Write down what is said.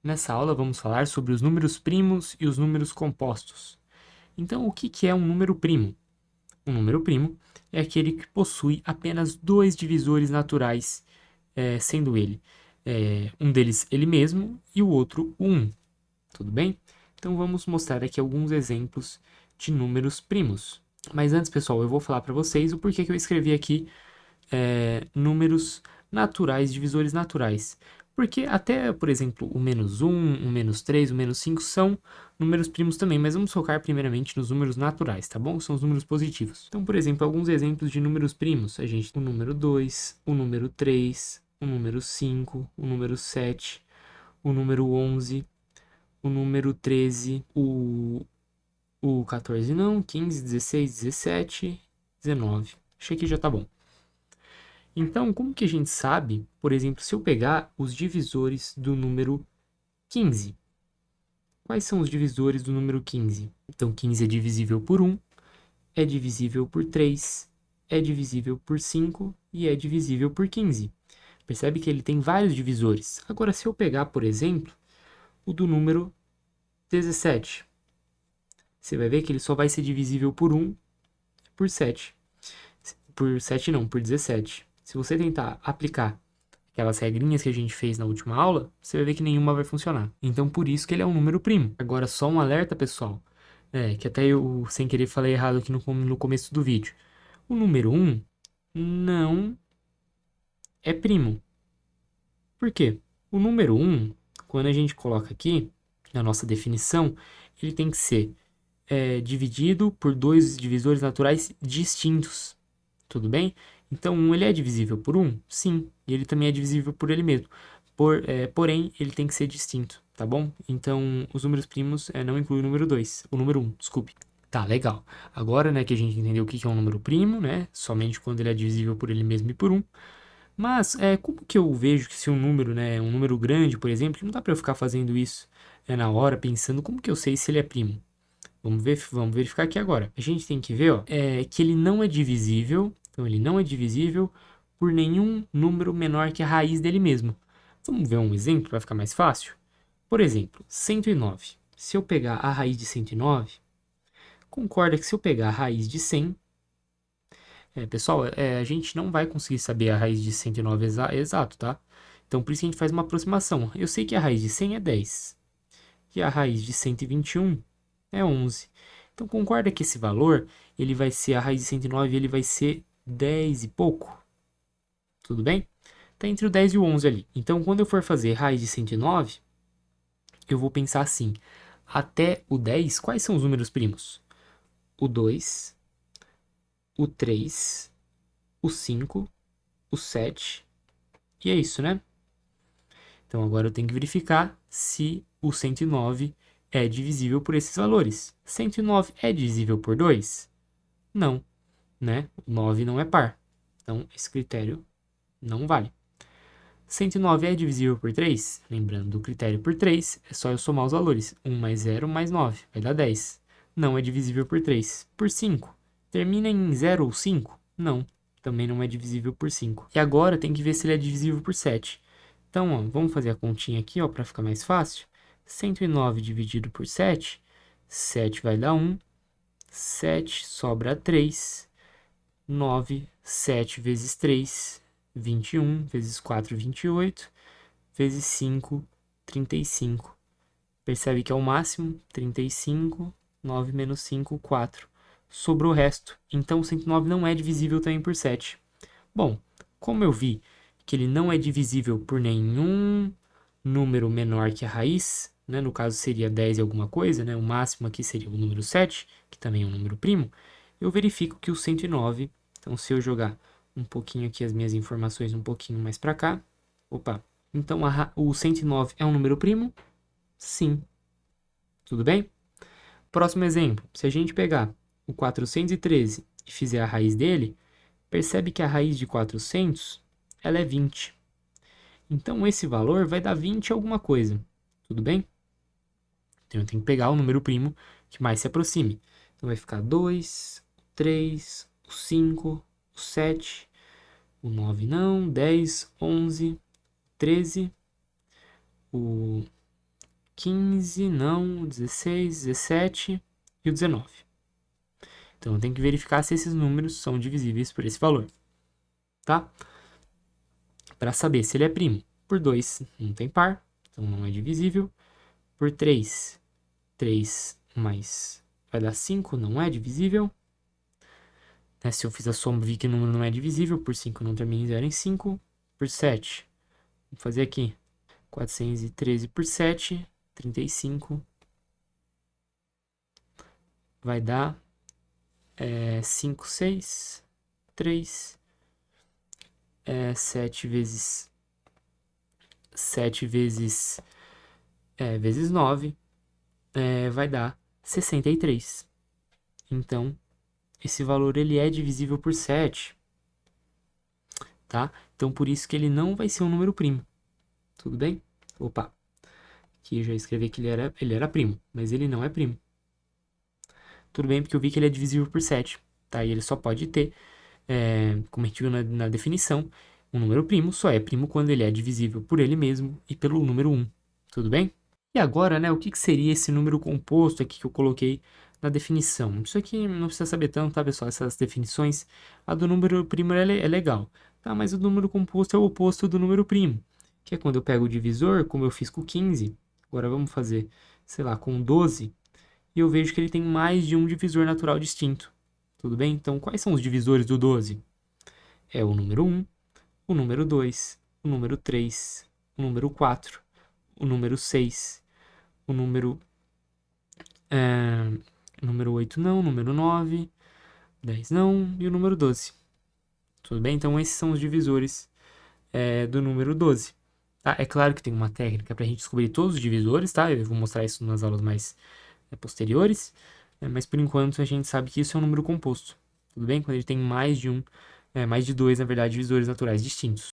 Nessa aula vamos falar sobre os números primos e os números compostos. Então, o que é um número primo? Um número primo é aquele que possui apenas dois divisores naturais, sendo ele um deles ele mesmo e o outro o 1. Tudo bem? Então vamos mostrar aqui alguns exemplos de números primos. Mas antes, pessoal, eu vou falar para vocês o porquê que eu escrevi aqui números naturais, divisores naturais. Porque até, por exemplo, o -1, o -3, o -5 são números primos também, mas vamos focar primeiramente nos números naturais, tá bom? São os números positivos. Então, por exemplo, alguns exemplos de números primos. A gente tem o número 2, o número 3, o número 5, o número 7, o número 11, o número 13, o 14 não, 15, 16, 17, 19. Acho que já tá bom. Então, como que a gente sabe, por exemplo, se eu pegar os divisores do número 15? Quais são os divisores do número 15? Então, 15 é divisível por 1, é divisível por 3, é divisível por 5 e é divisível por 15. Percebe que ele tem vários divisores. Agora, se eu pegar, por exemplo, o do número 17, você vai ver que ele só vai ser divisível por 1 e por 7. Por 7 não, por 17. Se você tentar aplicar aquelas regrinhas que a gente fez na última aula, você vai ver que nenhuma vai funcionar. Então, por isso que ele é um número primo. Agora, só um alerta, pessoal, que até eu, sem querer, falei errado aqui no começo do vídeo. O número 1 não é primo. Por quê? O número 1, quando a gente coloca aqui, na nossa definição, ele tem que ser dividido por dois divisores naturais distintos. Tudo bem? Então, 1 ele é divisível por 1? Sim. E ele também é divisível por ele mesmo. Porém, ele tem que ser distinto, tá bom? Então, os números primos não incluem o número 2, o número 1, desculpe. Tá, legal. Agora, né, que a gente entendeu o que é um número primo, né? Somente quando ele é divisível por ele mesmo e por 1. Mas, como que eu vejo que se um número, né, um número grande, por exemplo, não dá para eu ficar fazendo isso na hora, pensando como que eu sei se ele é primo? Vamos verificar aqui agora. A gente tem que ver, ó, que ele não é divisível, então ele não é divisível por nenhum número menor que a raiz dele mesmo. Vamos ver um exemplo para ficar mais fácil? Por exemplo, 109. Se eu pegar a raiz de 109, concorda que se eu pegar a raiz de 100, pessoal, a gente não vai conseguir saber a raiz de 109 exato, tá? Então, por isso que a gente faz uma aproximação. Eu sei que a raiz de 100 é 10, e a raiz de 121 é 11. Então, concorda que esse valor, ele vai ser, a raiz de 109, ele vai ser 10 e pouco? Tudo bem? Está entre o 10 e o 11 ali. Então, quando eu for fazer raiz de 109, eu vou pensar assim, até o 10, quais são os números primos? O 2, o 3, o 5, o 7, e é isso, né? Então, agora eu tenho que verificar se o 109 é divisível por esses valores. 109 é divisível por 2? Não, né? O 9 não é par. Então, esse critério não vale. 109 é divisível por 3? Lembrando do critério por 3, é só eu somar os valores. 1 mais 0 mais 9, vai dar 10. Não é divisível por 3. Por 5, termina em 0 ou 5? Não, também não é divisível por 5. E agora tem que ver se ele é divisível por 7. Então, ó, vamos fazer a continha aqui, para ficar mais fácil. 109 dividido por 7, 7 vai dar 1, 7 sobra 3, 9, 7 vezes 3, 21, vezes 4, 28, vezes 5, 35. Percebe que é o máximo, 35, 9 menos 5, 4. Sobrou o resto, então 109 não é divisível também por 7. Bom, como eu vi que ele não é divisível por nenhum número menor que a raiz, né? No caso seria 10 e alguma coisa, né? O máximo aqui seria o número 7, que também é um número primo. Eu verifico que o 109, então se eu jogar um pouquinho aqui as minhas informações um pouquinho mais para cá, opa, então o 109 é um número primo? Sim. Tudo bem? Próximo exemplo, se a gente pegar o 413 e fizer a raiz dele, percebe que a raiz de 400, ela é 20. Então, esse valor vai dar 20 alguma coisa. Tudo bem? Então, eu tenho que pegar o número primo que mais se aproxime. Então, vai ficar 2, 3, o 5, o 7, o 9 não, 10, 11, 13, o 15, não, 16, 17 e o 19. Então, eu tenho que verificar se esses números são divisíveis por esse valor, tá? Para saber se ele é primo. Por 2, não tem par, então não é divisível. Por 3, 3 mais vai dar 5, não é divisível. Se eu fiz a soma, vi que o número não é divisível. Por 5 não termina em 0 em 5. Por 7, vou fazer aqui. 413 por 7, 35. Vai dar 5, 6, 3. 7 vezes 7 vezes 9 vai dar 63. Então, esse valor ele é divisível por 7, tá? Então, por isso que ele não vai ser um número primo. Tudo bem? Opa, aqui eu já escrevi que ele era primo, mas ele não é primo. Tudo bem, porque eu vi que ele é divisível por 7, tá? E ele só pode ter, como a gente viu na definição, um número primo só é primo quando ele é divisível por ele mesmo e pelo número 1. Tudo bem? E agora, né, o que seria esse número composto aqui que eu coloquei na definição? Isso aqui não precisa saber tanto, tá, pessoal? Essas definições. A do número primo é legal, tá? Mas o número composto é o oposto do número primo, que é quando eu pego o divisor, como eu fiz com 15. Agora vamos fazer, sei lá, com 12. E eu vejo que ele tem mais de um divisor natural distinto. Tudo bem? Então, quais são os divisores do 12? É o número 1, o número 2, o número 3, o número 4, o número 6, o número 8 não, o número 9, 10 não e o número 12. Tudo bem? Então, esses são os divisores do número 12. Tá? É claro que tem uma técnica para a gente descobrir todos os divisores, tá? Eu vou mostrar isso nas aulas mais posteriores, mas por enquanto a gente sabe que isso é um número composto. Tudo bem? Quando ele tem mais de 2, na verdade, divisores naturais distintos.